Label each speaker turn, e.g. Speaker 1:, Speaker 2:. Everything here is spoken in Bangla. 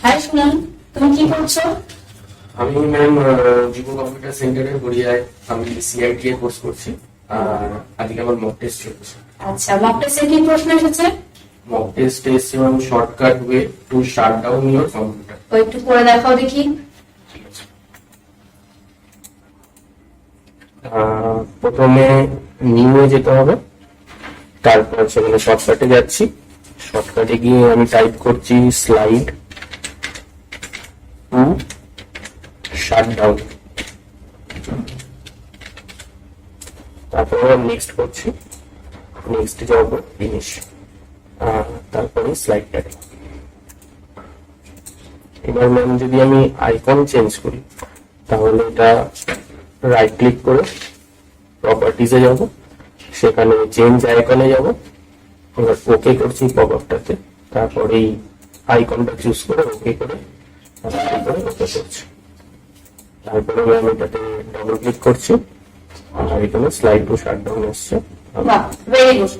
Speaker 1: হাই সুমন, তুমি কি করছো?
Speaker 2: আমি ম্যাম যুব কম্পিউটার সেন্টারের গড়িয়ায় আমি সিআইটি এর কোর্স করছি। আর আজকে আমার মক টেস্ট চলছে।
Speaker 1: আচ্ছা, মক টেস্টে কি প্রশ্ন এসেছে?
Speaker 2: মক টেস্ট এসছে ma'am, shortcut way to shut down your computer.
Speaker 1: ও একটু পড়ে দেখাও দেখি।
Speaker 2: প্রথমে নিউ যেতে হবে, তারপর সেখানে শর্টকাটে যাচ্ছি। শর্টকাটে গিয়ে আমি টাইপ করছি স্লাইড টু শাট ডাউন, তারপরে নেক্সট করছি, নেক্সট যাবো ফিনিশ, তারপরে স্লাইডটাকে। এবার ম্যাম যদি আমি আইকন চেঞ্জ করি তাহলে এটা রাইট ক্লিক করে প্রপার্টিজে যাব, সেখানে চেঞ্জ আইকনে যাব। এবার ওকে করছি পপআপটাতে, তারপর এই আইকনটা চুজ করে ওকে করে ওকে করছি। তারপরে ম্যাম এটাতে ডবল ক্লিক করছি আর এখানে স্লাইড টু শাট ডাউন আসছে।
Speaker 1: বাহ, ভেরি গুড।